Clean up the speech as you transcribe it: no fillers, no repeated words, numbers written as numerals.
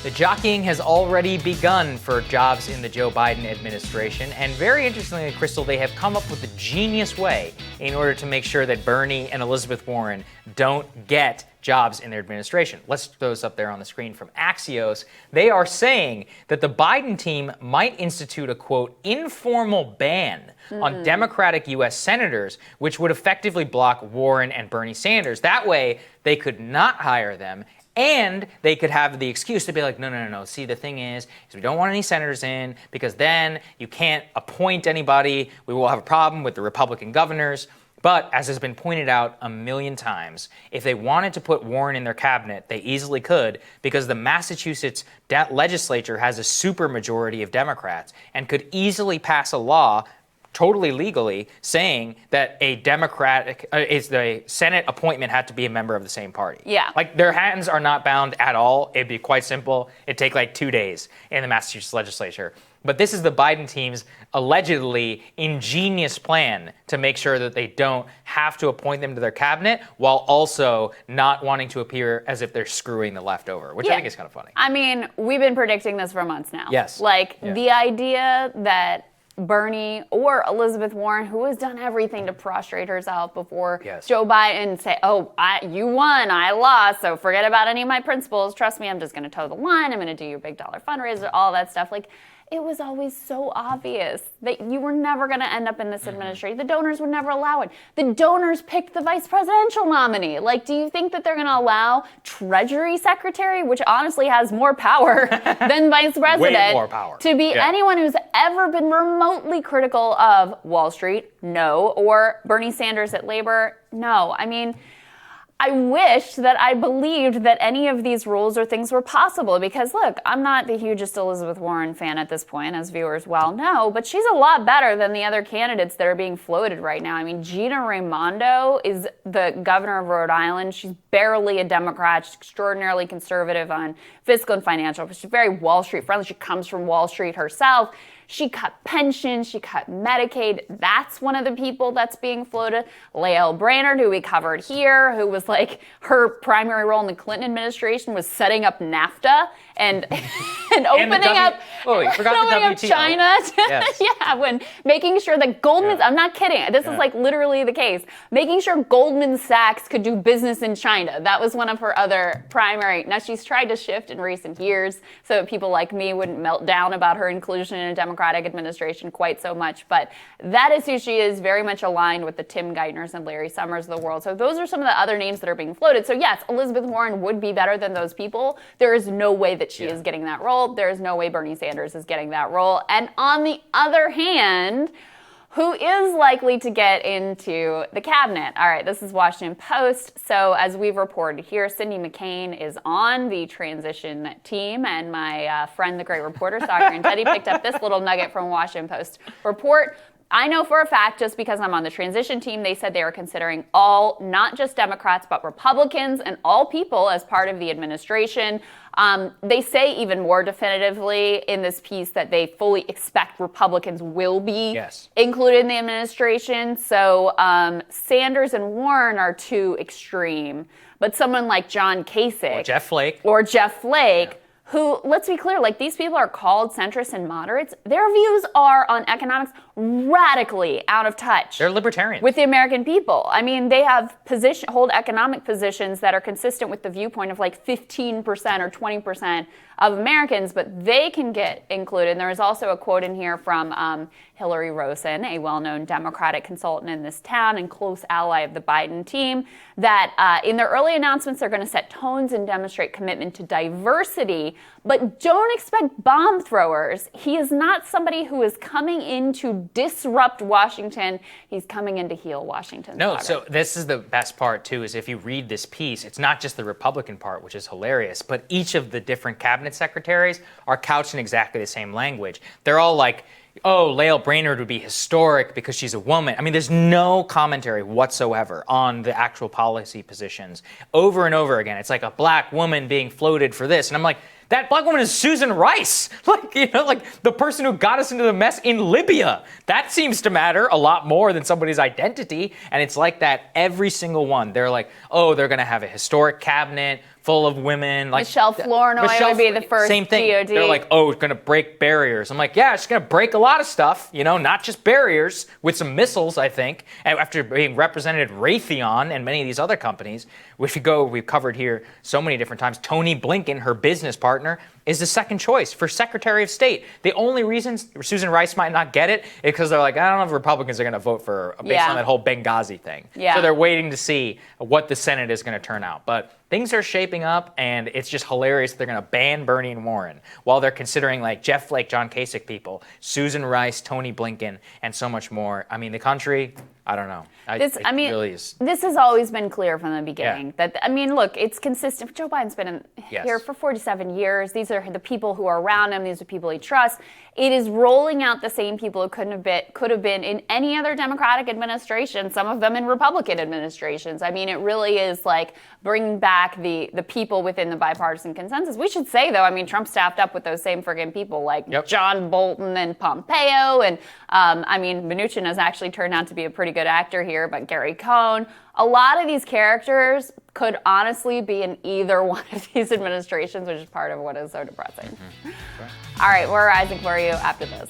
The jockeying has already begun for jobs in the Joe Biden administration, and very interestingly, Krystal, they have come up with a genius way in order to make sure that Bernie and Elizabeth Warren don't get jobs in their administration. Let's throw this up there on the screen from Axios. They are saying that the Biden team might institute a, quote, informal ban on Democratic U.S. senators, which would effectively block Warren and Bernie Sanders. That way, they could not hire them, and they could have the excuse to be like, no. See, the thing is we don't want any senators in because then you can't appoint anybody. We will have a problem with the Republican governors. But as has been pointed out a million times, if they wanted to put Warren in their cabinet, they easily could because the Massachusetts legislature has a supermajority of Democrats and could easily pass a law totally legally saying that a Democratic, the Senate appointment had to be a member of the same party. Yeah. Like, their hands are not bound at all. It'd be quite simple. It'd take like 2 days in the Massachusetts legislature. But this is the Biden team's allegedly ingenious plan to make sure that they don't have to appoint them to their cabinet while also not wanting to appear as if they're screwing the left over, which I think is kind of funny. I mean, we've been predicting this for months now. Yes. The idea that Bernie or Elizabeth Warren, who has done everything to prostrate herself before Joe Biden, say, you won, I lost, so forget about any of my principles. Trust me, I'm just going to toe the line. I'm going to do your big dollar fundraiser, all that stuff. Like, it was always so obvious that you were never going to end up in this administration. The donors would never allow it. The donors picked the vice presidential nominee. Like, do you think that they're going to allow Treasury Secretary, which honestly has more power than vice president, way more power, to be anyone who's ever been remotely critical of Wall Street? No. Or Bernie Sanders at Labor? No. I mean, I wish that I believed that any of these rules or things were possible because, look, I'm not the hugest Elizabeth Warren fan at this point, as viewers well know, but she's a lot better than the other candidates that are being floated right now. I mean, Gina Raimondo is the governor of Rhode Island. She's barely a Democrat. She's extraordinarily conservative on fiscal and financial. She's very Wall Street friendly. She comes from Wall Street herself. She cut pensions, she cut Medicaid. That's one of the people that's being floated. Lael Brainerd, who we covered here, who was like, her primary role in the Clinton administration was setting up NAFTA and opening up China. When making sure that Goldman, I'm not kidding, this is like literally the case, making sure Goldman Sachs could do business in China. That was one of her other primary. Now, she's tried to shift in recent years so that people like me wouldn't melt down about her inclusion in a Democratic administration quite so much, but that is who she is, very much aligned with the Tim Geithners and Larry Summers of the world. So those are some of the other names that are being floated. So yes, Elizabeth Warren would be better than those people. There is no way that she is getting that role. There is no way Bernie Sanders is getting that role. And on the other hand, who is likely to get into the cabinet? All right, this is Washington Post. So as we've reported here, Cindy McCain is on the transition team, and my friend, the great reporter, Saagar Enjeti, picked up this little nugget from Washington Post report. I know for a fact, just because I'm on the transition team, they said they were considering all, not just Democrats, but Republicans and all people as part of the administration. They say even more definitively in this piece that they fully expect Republicans will be included in the administration. So Sanders and Warren are too extreme. But someone like John Kasich. Or Jeff Flake. Who, let's be clear, like, these people are called centrists and moderates. Their views are on economics radically out of touch. They're libertarians. With the American people. I mean, they have hold economic positions that are consistent with the viewpoint of like 15% or 20% of Americans, but they can get included. And there is also a quote in here from Hillary Rosen, a well-known Democratic consultant in this town and close ally of the Biden team, that in their early announcements, they're going to set tones and demonstrate commitment to diversity, but don't expect bomb throwers. He is not somebody who is coming in to disrupt Washington. He's coming in to heal Washington. No, so this is the best part, too, is if you read this piece, it's not just the Republican part, which is hilarious, but each of the different cabinet secretaries are couched in exactly the same language. They're all like, oh, Lael Brainerd would be historic because she's a woman. I mean, there's no commentary whatsoever on the actual policy positions. Over and over again, it's like a black woman being floated for this. And I'm like, that black woman is Susan Rice. Like the person who got us into the mess in Libya. That seems to matter a lot more than somebody's identity. And it's like that every single one. They're like, oh, they're going to have a historic cabinet full of women. Like Michelle Flournoy would be the first same thing. DOD. They're like, oh, it's going to break barriers. I'm like, yeah, it's going to break a lot of stuff, not just barriers, with some missiles, I think, after being represented at Raytheon and many of these other companies, which we've covered here so many different times. Tony Blinken, her business partner, is the second choice for Secretary of State. The only reason Susan Rice might not get it is because they're like, I don't know if Republicans are going to vote for based on that whole Benghazi thing. Yeah. So they're waiting to see what the Senate is going to turn out. But things are shaping up, and it's just hilarious that they're going to ban Bernie and Warren while they're considering like Jeff Flake, John Kasich people, Susan Rice, Tony Blinken, and so much more. I mean, the country, I don't know. It really is. This has always been clear from the beginning. Look, it's consistent. Joe Biden's been here for 47 years. These are the people who are around him. These are people he trusts. It is rolling out the same people who could have been in any other Democratic administration, some of them in Republican administrations. I mean, it really is like bringing back the people within the bipartisan consensus. We should say, though, I mean, Trump staffed up with those same friggin' people like John Bolton and Pompeo. And, Mnuchin has actually turned out to be a pretty good actor here, but Gary Cohn. A lot of these characters could honestly be in either one of these administrations, which is part of what is so depressing. All right, we're rising for you after this.